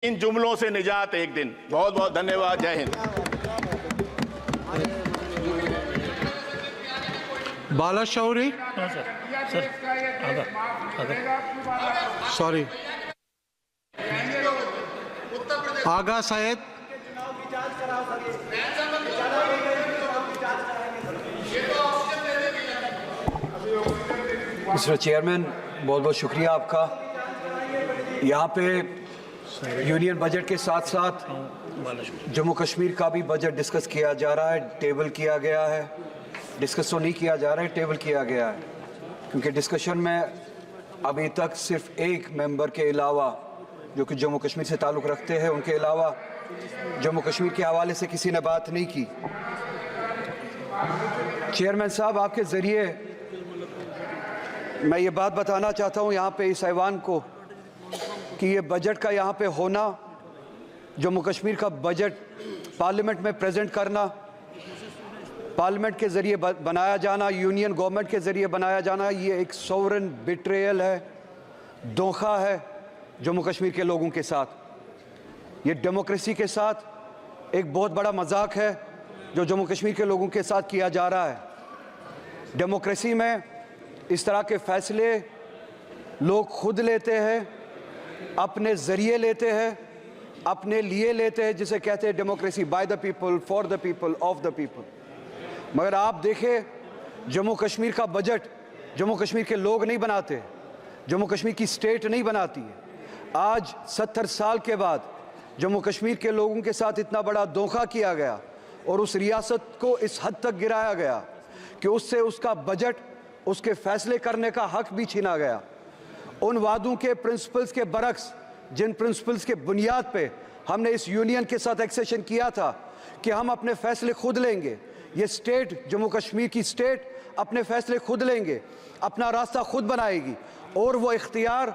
इन जुमलों से निजात एक दिन। बहुत बहुत धन्यवाद। जय हिंद। बाला शौरी, सर सॉरी, आगा सैयद, मिस्टर चेयरमैन, बहुत बहुत शुक्रिया आपका। यहाँ पे यूनियन बजट के साथ साथ जम्मू कश्मीर का भी बजट डिस्कस किया जा रहा है। टेबल किया गया है, डिस्कस तो नहीं किया जा रहा है, टेबल किया गया है, क्योंकि डिस्कशन में अभी तक सिर्फ एक मेंबर के अलावा जो कि जम्मू कश्मीर से ताल्लुक़ रखते हैं, उनके अलावा जम्मू कश्मीर के हवाले से किसी ने बात नहीं की। चेयरमैन साहब, आपके ज़रिए मैं ये बात बताना चाहता हूँ यहाँ पे इस ऐवान को कि ये बजट का यहाँ पे होना, जम्मू कश्मीर का बजट पार्लियामेंट में प्रेजेंट करना, पार्लियामेंट के ज़रिए बनाया जाना, यूनियन गवर्नमेंट के ज़रिए बनाया जाना, ये एक सोवरेन बिट्रेयल है, धोखा है जम्मू कश्मीर के लोगों के साथ। ये डेमोक्रेसी के साथ एक बहुत बड़ा मजाक है जो जम्मू कश्मीर के लोगों के साथ किया जा रहा है। डेमोक्रेसी में इस तरह के फैसले लोग खुद लेते हैं, अपने ज़रिए लेते हैं, अपने लिए लेते हैं, जिसे कहते हैं democracy, by the people, for the people, of the people. मगर आप देखें, जम्मू कश्मीर का बजट जम्मू कश्मीर के लोग नहीं बनाते, जम्मू कश्मीर की स्टेट नहीं बनाती है। आज 70 साल के बाद जम्मू कश्मीर के लोगों के साथ इतना बड़ा धोखा किया गया और उस रियासत को इस हद तक गिराया गया कि उससे उसका बजट, उसके फैसले करने का हक भी छीना गया। उन वादों के प्रिंसिपल्स के बरक्स, जिन प्रिंसिपल्स के बुनियाद पे हमने इस यूनियन के साथ एक्सेशन किया था कि हम अपने फैसले खुद लेंगे, ये स्टेट, जम्मू कश्मीर की स्टेट अपने फैसले खुद लेंगे, अपना रास्ता खुद बनाएगी, और वो इख्तियार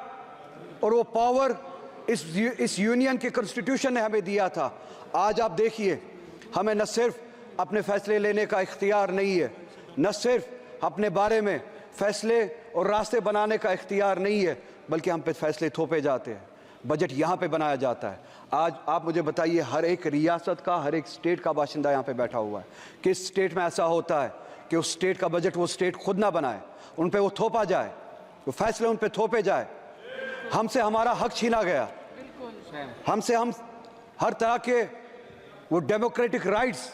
और वो पावर इस यूनियन के कॉन्स्टिट्यूशन ने हमें दिया था। आज आप देखिए, हमें न सिर्फ अपने फैसले लेने का इख्तियार नहीं है, न सिर्फ अपने बारे में फैसले और रास्ते बनाने का इख्तियार नहीं है, बल्कि हम पे फैसले थोपे जाते हैं, बजट यहाँ पे बनाया जाता है। आज आप मुझे बताइए, हर एक रियासत का, हर एक स्टेट का बाशिंदा यहाँ पे बैठा हुआ है, किस स्टेट में ऐसा होता है कि उस स्टेट का बजट वो स्टेट खुद ना बनाए, उन पे वो थोपा जाए, वो फैसले उन पे थोपे जाए। हमसे हमारा हक छीना गया, हमसे हम हर तरह के वो डेमोक्रेटिक राइट्स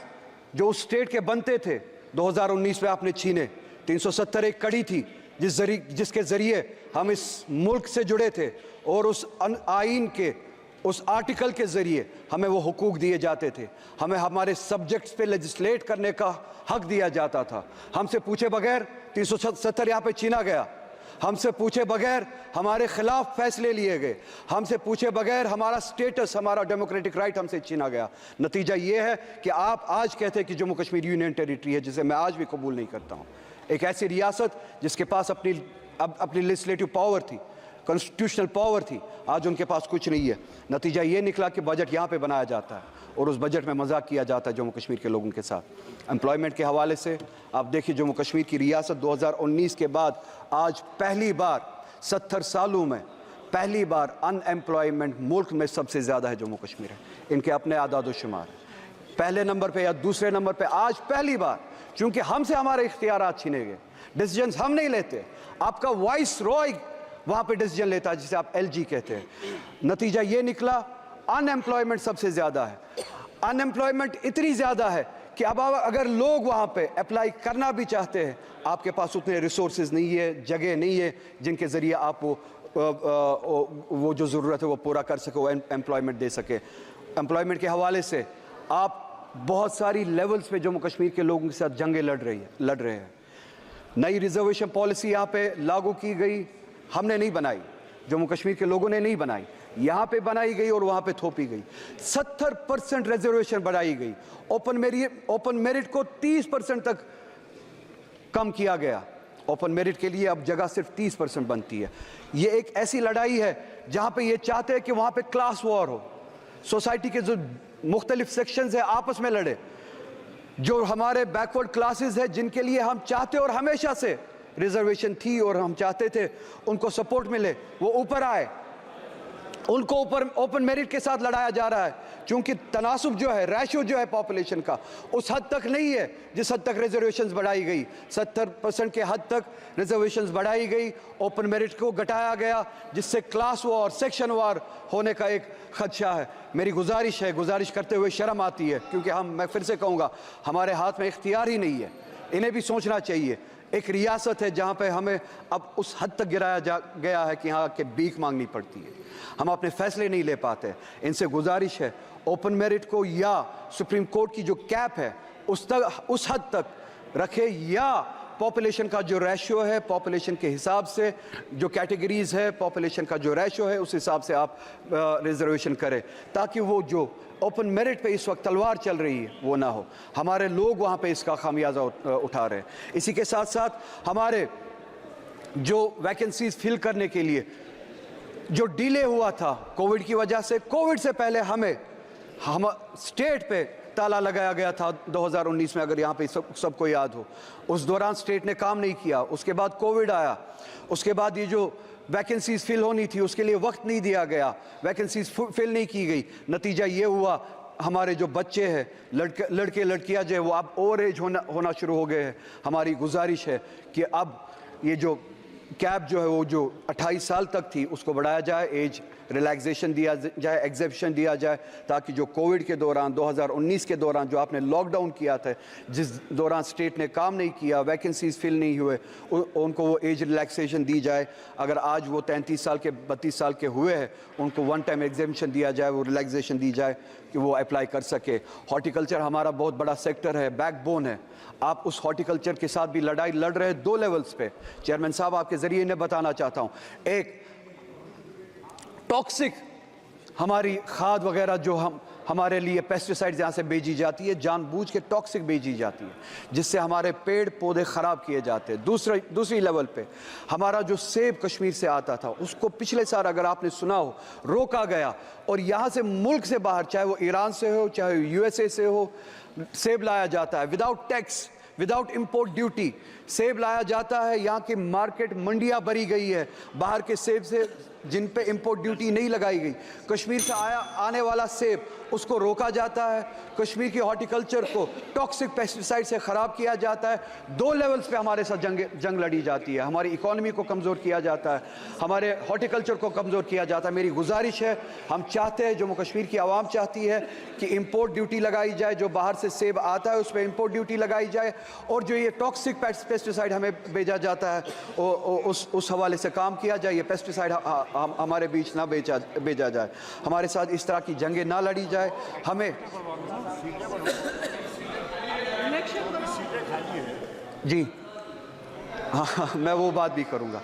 जो उस स्टेट के बनते थे 2019 में आपने छीने। 370 एक कड़ी थी जिसके ज़रिए हम इस मुल्क से जुड़े थे, और उस आइन के उस आर्टिकल के ज़रिए हमें वो हुकूक दिए जाते थे, हमें हमारे सब्जेक्ट्स पे लेजिस्लेट करने का हक दिया जाता था। हमसे पूछे बगैर 370 यहाँ पे छीना गया, हमसे पूछे बगैर हमारे खिलाफ फैसले लिए गए, हमसे पूछे बगैर हमारा स्टेटस, हमारा डेमोक्रेटिक राइट हमसे छीना गया। नतीजा ये है कि आप आज कहते हैं कि जम्मू कश्मीर यूनियन टेरिटरी है, जिसे मैं आज भी कबूल नहीं करता हूँ। एक ऐसी रियासत जिसके पास अपनी लेजिस्लेटिव पावर थी, कॉन्स्टिट्यूशनल पावर थी, आज उनके पास कुछ नहीं है। नतीजा ये निकला कि बजट यहाँ पे बनाया जाता है और उस बजट में मजाक किया जाता है जम्मू कश्मीर के लोगों के साथ। एम्प्लॉयमेंट के हवाले से आप देखिए, जम्मू कश्मीर की रियासत 2019 के बाद आज पहली बार 70 सालों में पहली बार अनएम्प्लॉयमेंट मुल्क में सबसे ज़्यादा है जम्मू कश्मीर है। इनके अपने आदाद शुमार पहले नंबर पे या दूसरे नंबर पे आज पहली बार, क्योंकि हमसे हमारे इख्तियारात छीने गए, डिसीजंस हम नहीं लेते, आपका वाइस रॉय वहाँ पे डिसीजन लेता है, जिसे आप LG कहते हैं। नतीजा ये निकला, अनएम्प्लॉयमेंट सबसे ज़्यादा है। अनएम्प्लॉयमेंट इतनी ज़्यादा है कि अब अगर लोग वहाँ पे अप्लाई करना भी चाहते हैं, आपके पास उतने रिसोर्सेज नहीं है, जगह नहीं है जिनके ज़रिए आप वो जो ज़रूरत है वो पूरा कर सके, वो एम्प्लॉयमेंट दे सके। एम्प्लॉयमेंट के हवाले से आप बहुत सारी लेवल्स पे जम्मू कश्मीर के लोगों के साथ जंगें लड़ रहे हैं। नई रिजर्वेशन पॉलिसी यहाँ पे लागू की गई, हमने नहीं बनाई, जम्मू कश्मीर के लोगों ने नहीं बनाई, यहाँ पे बनाई गई और वहाँ पे थोपी गई। 70% रिजर्वेशन बढ़ाई गई, ओपन मेरिट को 30% तक कम किया गया। ओपन मेरिट के लिए अब जगह सिर्फ 30% बनती है। ये एक ऐसी लड़ाई है जहाँ पे ये चाहते हैं कि वहाँ पे क्लास वॉर हो, सोसाइटी के जो मुख्तलिफ सेक्शंस है आपस में लड़े, जो हमारे बैकवर्ड क्लासेस है जिनके लिए हम चाहते और हमेशा से रिजर्वेशन थी और हम चाहते थे उनको सपोर्ट मिले, वो ऊपर आए। उनको ओपन मेरिट के साथ लड़ाया जा रहा है, क्योंकि तनासुब जो है, रेशो जो है पॉपुलेशन का, उस हद तक नहीं है जिस हद तक रिजर्वेशंस बढ़ाई गई। 70% के हद तक रिजर्वेशंस बढ़ाई गई, ओपन मेरिट को घटाया गया, जिससे क्लास वॉर, सेक्शन वॉर होने का एक खदशा है। मेरी गुजारिश है, गुजारिश करते हुए शर्म आती है, क्योंकि मैं फिर से कहूँगा, हमारे हाथ में इख्तियार ही नहीं है। इन्हें भी सोचना चाहिए। एक रियासत है जहाँ पे हमें अब उस हद तक गिराया गया है कि यहाँ के भीख मांगनी पड़ती है, हम अपने फैसले नहीं ले पाते। इनसे गुजारिश है, ओपन मेरिट को या सुप्रीम कोर्ट की जो कैप है उस हद तक रखे, या पॉपुलेशन का जो रेशियो है, पॉपुलेशन के हिसाब से जो कैटेगरीज है, पॉपुलेशन का जो रेशियो है, उस हिसाब से आप रिजर्वेशन करें, ताकि वो जो ओपन मेरिट पे इस वक्त तलवार चल रही है वो ना हो। हमारे लोग वहाँ पे इसका खामियाजा उठा रहे हैं। इसी के साथ साथ हमारे जो वैकेंसीज फिल करने के लिए जो डिले हुआ था कोविड की वजह से, कोविड से पहले हम स्टेट पे ताला लगाया गया था 2019 में, अगर यहाँ पे सबको याद हो। उस दौरान स्टेट ने काम नहीं किया, उसके बाद कोविड आया, उसके बाद ये जो वैकेंसीज फिल होनी थी उसके लिए वक्त नहीं दिया गया, वैकेंसीज फिल नहीं की गई। नतीजा ये हुआ, हमारे जो बच्चे हैं, लड़के लड़कियां जो है वो अब ओवर एज होना शुरू हो गए हैं। हमारी गुजारिश है कि अब ये जो कैप जो है वो जो 28 साल तक थी उसको बढ़ाया जाए, एज रिलैक्सेशन दिया जाए, एग्जेप्शन दिया जाए, ताकि जो कोविड के दौरान 2019 के दौरान जो आपने लॉकडाउन किया था, जिस दौरान स्टेट ने काम नहीं किया, वैकेंसीज फिल नहीं हुए, उनको वो एज रिलैक्सेशन दी जाए। अगर आज वो 33 साल के 32 साल के हुए हैं, उनको वन टाइम एग्जेम्पशन दिया जाए, वो रिलैक्सेशन दी जाए कि वो अप्लाई कर सके। हॉर्टिकल्चर हमारा बहुत बड़ा सेक्टर है, बैकबोन है। आप उस हॉर्टिकल्चर के साथ भी लड़ाई लड़ रहे हैं 2 लेवल्स पे। चेयरमैन साहब, आपके ज़रिए इन्हें बताना चाहता हूँ, एक टॉक्सिक हमारी खाद वगैरह जो हमारे लिए पेस्टिसाइड्स यहाँ से भेजी जाती है, जानबूझ के टॉक्सिक भेजी जाती है, जिससे हमारे पेड़ पौधे ख़राब किए जाते हैं। दूसरी लेवल पे हमारा जो सेब कश्मीर से आता था, उसको पिछले साल अगर आपने सुना हो रोका गया, और यहाँ से मुल्क से बाहर, चाहे वो ईरान से हो चाहे USA से हो, सेब लाया जाता है without tax, without import duty सेब लाया जाता है। यहाँ की मार्केट मंडियाँ भरी गई है बाहर के सेब से, जिन पे इंपोर्ट ड्यूटी नहीं लगाई गई। कश्मीर से आने वाला सेब उसको रोका जाता है, कश्मीर की हॉर्टिकल्चर को टॉक्सिक पेस्टिसाइड से ख़राब किया जाता है। 2 लेवल्स पे हमारे साथ जंग लड़ी जाती है। हमारी इकोनॉमी को कमज़ोर किया जाता है, हमारे हॉर्टिकल्चर को कमज़ोर किया जाता है। मेरी गुजारिश है, हम चाहते हैं, जम्मू कश्मीर की आवाम चाहती है कि इंपोर्ट ड्यूटी लगाई जाए, जो बाहर से सेब आता है उस पर इंपोर्ट ड्यूटी लगाई जाए, और जो ये टॉक्सिक पेस्टिसाइड हमें भेजा जाता है उस हवाले से काम किया जाए। ये पेस्टिसाइड हमारे बीच ना भेजा जाए, हमारे साथ इस तरह की जंगें ना लड़ी जाए। हमें जी हाँ, मैं वो बात भी करूँगा।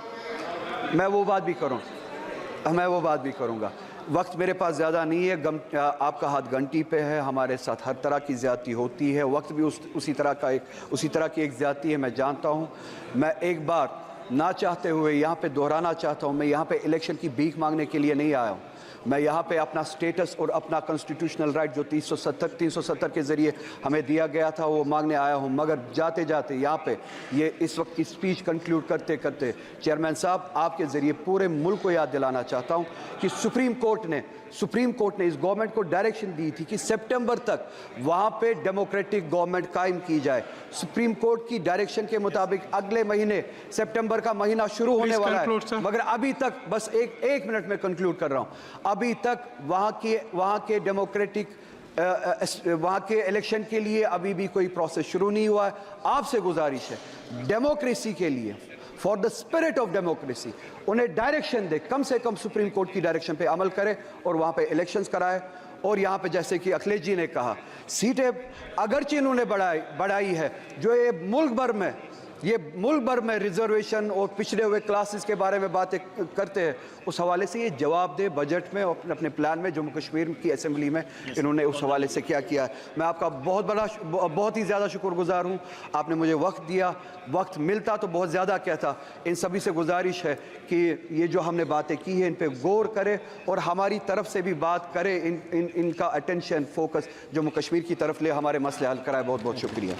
वक्त मेरे पास ज़्यादा नहीं है, आपका हाथ घंटी पे है। हमारे साथ हर तरह की ज़्यादती होती है, वक्त भी उसी तरह की एक ज़्यादती है, मैं जानता हूँ। मैं एक बार ना चाहते हुए यहाँ पे दोहराना चाहता हूँ, मैं यहाँ पे इलेक्शन की भीख मांगने के लिए नहीं आया हूँ। मैं यहाँ पे अपना स्टेटस और अपना कॉन्स्टिट्यूशनल राइट जो 370 के ज़रिए हमें दिया गया था वो मांगने आया हूँ। मगर जाते जाते यहाँ पे ये इस वक्त की स्पीच कंक्लूड करते करते चेयरमैन साहब, आपके ज़रिए पूरे मुल्क को याद दिलाना चाहता हूँ कि सुप्रीम कोर्ट ने इस गवर्नमेंट को डायरेक्शन दी थी कि सितंबर तक वहाँ पे डेमोक्रेटिक गवर्नमेंट कायम की जाए। सुप्रीम कोर्ट की डायरेक्शन के मुताबिक अगले महीने सितंबर का महीना शुरू होने वाला है, मगर अभी तक, बस एक मिनट में कंक्लूड कर रहा हूँ, अभी तक वहाँ के इलेक्शन के लिए अभी भी कोई प्रोसेस शुरू नहीं हुआ है। आपसे गुजारिश है, डेमोक्रेसी के लिए, for the spirit of democracy, उन्हें डायरेक्शन दे, कम से कम सुप्रीम कोर्ट की डायरेक्शन पे अमल करे और वहाँ पे इलेक्शंस कराए। और यहाँ पे जैसे कि अखिलेश जी ने कहा, सीटें अगरचे इन्होंने बढ़ाई है, जो ये मुल्क भर में रिजर्वेशन और पिछड़े हुए क्लासेस के बारे में बातें करते हैं, उस हवाले से ये जवाब दे बजट में और अपने प्लान में। जम्मू कश्मीर की असेंबली में इन्होंने उस हवाले से क्या किया है। मैं आपका बहुत ही ज़्यादा शुक्रगुजार हूँ, आपने मुझे वक्त दिया। वक्त मिलता तो बहुत ज़्यादा कहता। इन सभी से गुजारिश है कि ये जो हमने बातें की हैं इन पर गौर करे और हमारी तरफ से भी बात करे, इनका अटेंशन फोकस जम्मू कश्मीर की तरफ ले, हमारे मसले हल कराए। बहुत बहुत शुक्रिया।